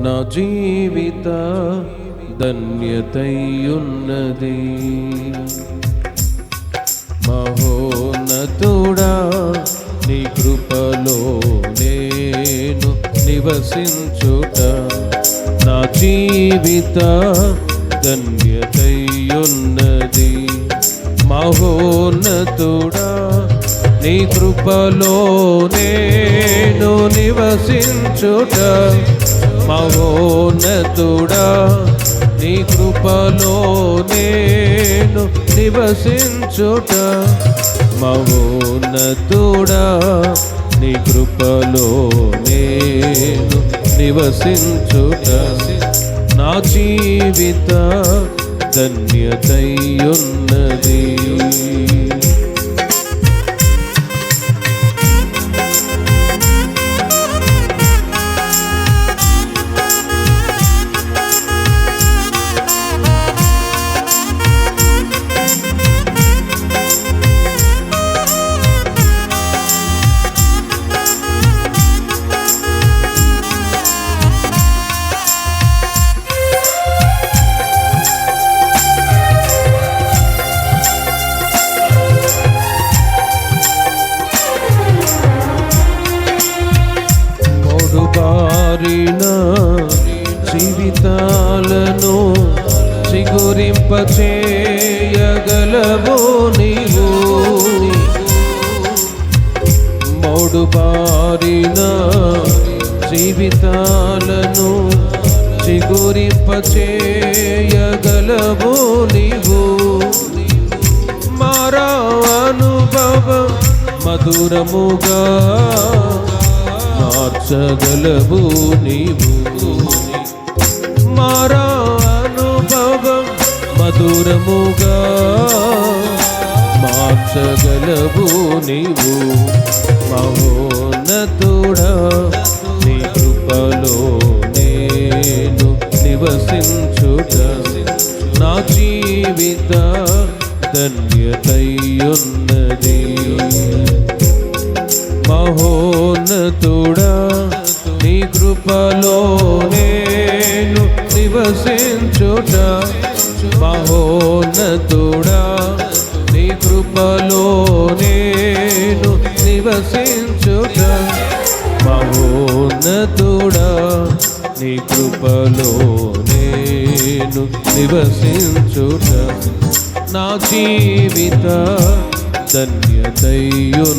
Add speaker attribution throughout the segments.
Speaker 1: నా జీవిత ధన్యతయున్నది. మహోన్నతుడా నీ కృపలో నేను నివసించుట నా జీవిత ధన్యతయున్నది. మహోన్నతుడా నీ కృపలో నేను నివసించుట మహోన్నతుడా నీ కృపలో నేను నివసించుట మహోన్నతుడా నీ కృపలో నేను నివసించుట నా జీవిత ధన్యతయున్నది. జీవితాలను చిగురింపచేయగలవు నీవు. మోడుబారిన జీవితాలను చిగురింపచేయగలవు నీవు. మారా అనుభవం మధురముగా మార్చగలవు నీవు. మారా అనుభవం మధురముగా మార్చగలవు నీవు. మహోన్నతుడా నీ కృపలో నేను నివసించుట నా జీవిత ధన్యతయున్నది. మహోన్నతుడా నీ కృపలో నేను నివసించుట మహోన్నతుడా నీ కృపలో నేను నివసించుట మహోన్నతుడా నీ కృపలో నేను నివసించుట నా జీవిత ధన్యతయున్నది.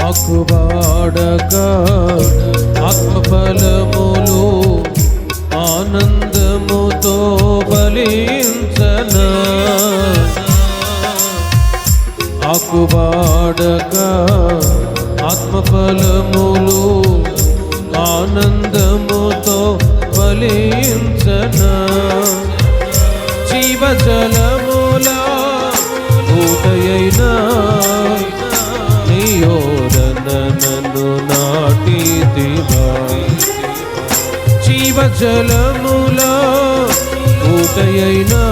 Speaker 1: ఆకువాడగా ఆత్మఫలములు ఆనందముతో ఫలించనా. ఆకువాడగా ఆత్మఫలములు ఆనందముతో ఫలించనా. జీవజలముల ఊటయైనా నన్ను నాటితివా. జీవజలముల ఊటయైనా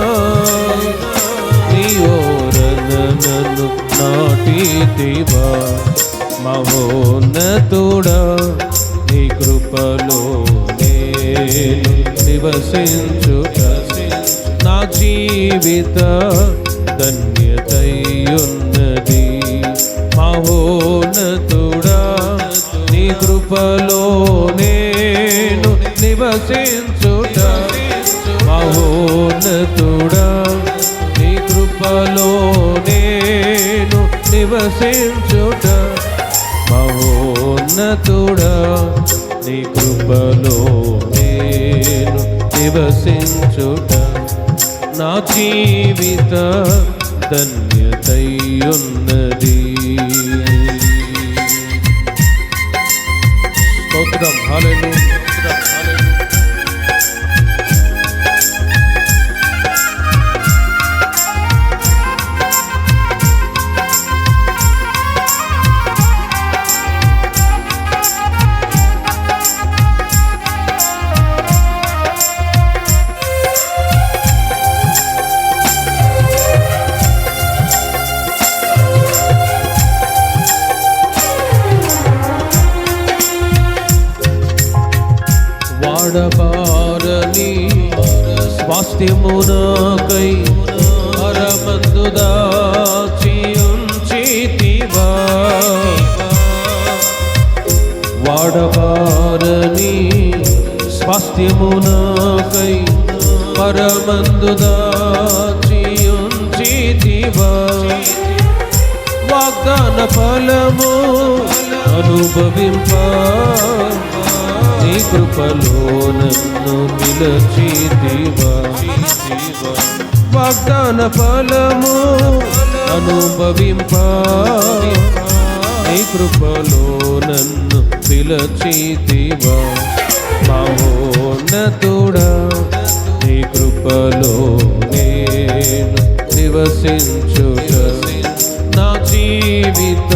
Speaker 1: నీ ఓరన నన్ను నాటితివా. మహోన్నతుడా నీ కృపలో నేను నివసించుట నా జీవిత ధన్యతయున్నది. మహోన్నతుడా నీ కృపలో నేను నివసించుట మహోన్నతుడా నీ కృపలో నేను నివసించుట మహోన్నతుడా నీ కృపలో నేను నివసించుట నా జీవిత ధన్యతయున్నది. స్తోత్రం, హల్లెలూయా. వాడబారని స్వాస్థ్యమునకై పరమందు దాచి ఉంచితివా. వాడబారని స్వాస్థ్యమునకై పరమందు దాచి ఉంచితివా. వాగ్దాన ఫలము అనుభవింప నీ కృపలో నన్ను పిలచితివా. వాగ్దాన ఫలము అనుభవింప నీ కృపలో నన్ను పిలచితివా. మహోన్నతుడా నీ కృపలో నేను నివసించుట నా జీవిత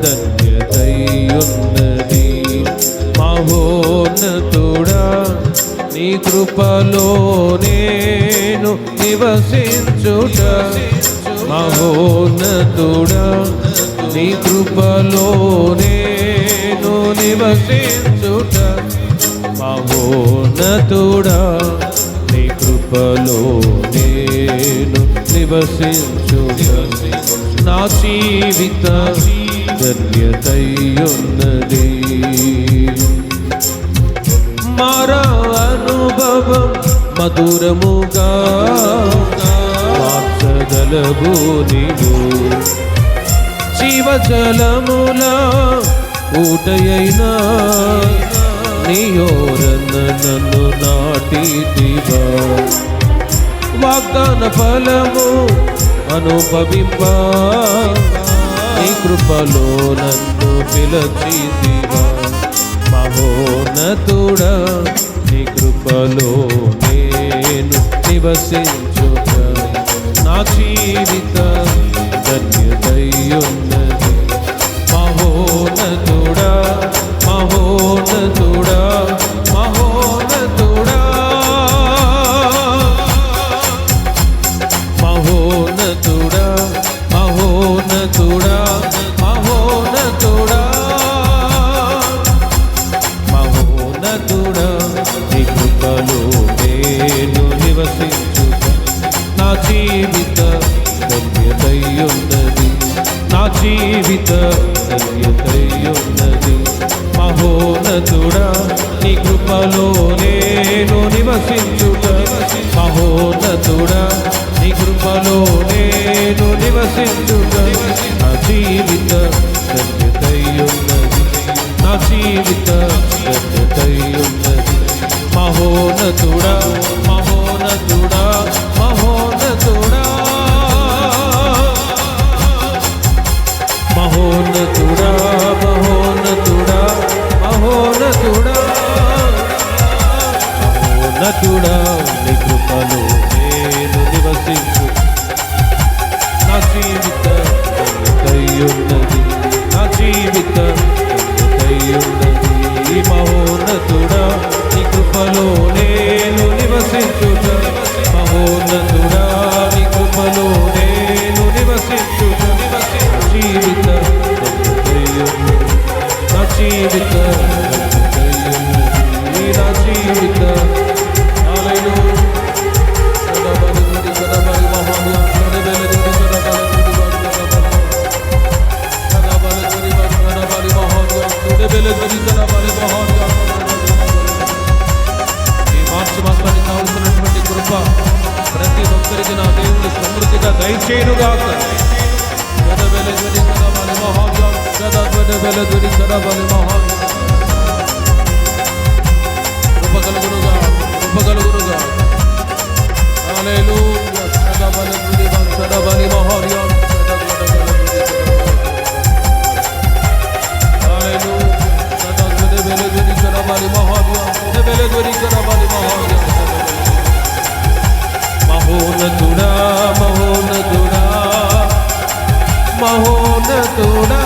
Speaker 1: ధన్యతయున్నది. మహోన్నతుడా నీ కృపలో నేను నివసించుట మహోన్నతుడా నీ కృపలో నేను నివసించుట మహోన్నతుడా నీ కృపలో నేను నివసించుట నా జీవిత ధన్యతయున్నది. మారా అనుభవం మధురముగా మార్చగలవు నీవు. జీవజలముల ఊటయైనా నీయోరన్న నన్ను నాటితివా. వాగ్దాన ఫలము అనుభవింప నీ కృపలో నన్ను పిలచితివా. మహోన్నతుడా నీ కృపలో నేను నివసించుట నా జీవిత ధన్యతయున్నది. మహోన్నతుడా మహోన్నతుడా మహోన్నతుడా మహోన్నతుడా మహోన్నతుడా మహోన్నతుడా మహోన్నతుడా నీ కృపలో నేను నివసించుట నా జీవిత ధన్యతయున్నది. నా జీవిత ధన్యతయున్నది. మహోన్నతుడా నీ కృపలో నేను నివసించుట మహోన్నతుడా నీ కృపలో నేను నివసించుట నా జీవిత ధన్యతయున్నది. నా జీవిత ధన్యతయున్నది. మహోన్నతుడా మహోన్నతుడా మహోన్నతుడా మహోన్నతుడా మహోన్నతుడా మహోన్నతుడా మహోన్నతుడా నీ కృపలో నేను నివసించు నా జీవిత ధన్యతయున్నది. నా జీవిత ధన్యతయున్నది. మహోన్నతుడా నీ కృపలో నేను నివసించుట మహోన్నతుడా నీ కృపలో నేను నివసించుట జీవిత ధన్యతయున్నది. నా జీవిత ధన్యతయున్నది. నా జీవిత ఈ మార్చి మాసానికి కావలసినటువంటి కృప ప్రతి ఒక్కరికి నా దేవుని సమృద్ధిగా దయచేయునుగాక. బెలదురి కరబలి మహా కృప కలుగునుగా, కృప కలుగునుగా. హల్లెలూయా. సదబలదురి కరబలి మహార్యా మహోన్నతుడా, మహోన్నతుడా, మహోన్నతుడా.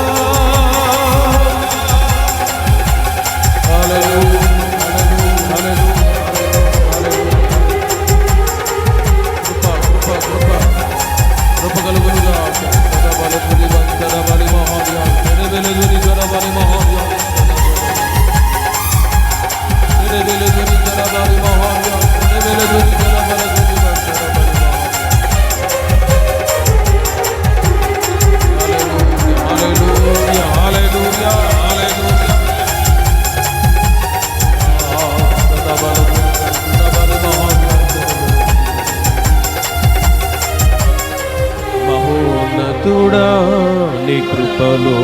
Speaker 1: హల్లెలూయా, హల్లెలూయా, హల్లెలూయా. కృప కృప కృప కృప కలుగునుగా. సదబలదురి కరబలి మహార్యా బెలదురి కరబలి మహార్యా బెలదురి కరబలి మహార్యా బెలదురి కరబలి మహోన్నతుడా, నీ కృపలో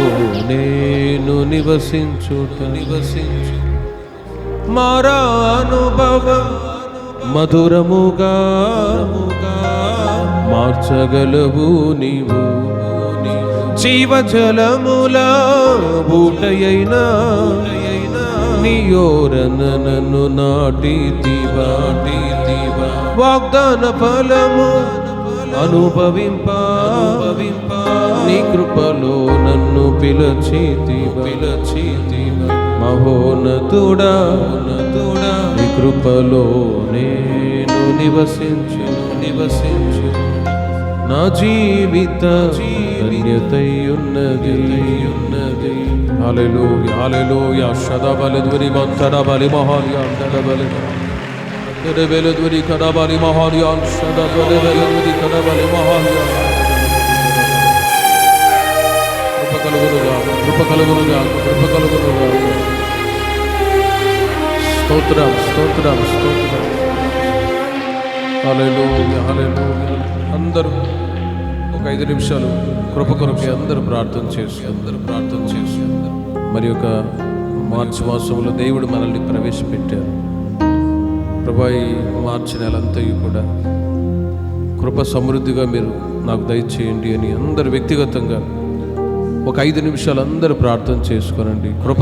Speaker 1: నేను నివసించు మారా అనుభవం మధురముగా మార్చగలవు నీవు. జీవజలముల బూటయైనా నీయోరన నన్ను నాటితివా. వాగ్దాన ఫలము అనుభవింప నీ కృపలో నన్ను పిలచితివా. మహోన్నతుడా, నీ కృపలో నేను నివసించు నా జీవిత ధన్యతయున్నది. హల్లెలూయా, హల్లెలూయా. షదబలద్వరి మంతరబలి మహార్యా దడబలి దడబలద్వరి కడబలి మహార్యా షదబలద్వరి కడబలి మహార్యా. కృప కలుగునుగా, కృప కలుగునుగా, కృప కలుగునుగా. స్తోత్రం, స్తోత్రం, స్తోత్రం. హల్లెలూయా, హల్లెలూయా. అందరూ ఒక 5 నిమిషాలు కృప కొరకే అందరూ ప్రార్థన చేసి మరి ఒక మార్చి మాసంలో దేవుడు మనల్ని ప్రవేశపెట్టారు. ప్రభా, ఈ మార్చి నెలంతయు కూడా కృప సమృద్ధిగా మీరు నాకు దయచేయండి అని అందరు వ్యక్తిగతంగా ఒక 5 నిమిషాలు అందరూ ప్రార్థన చేసుకోనండి. కృప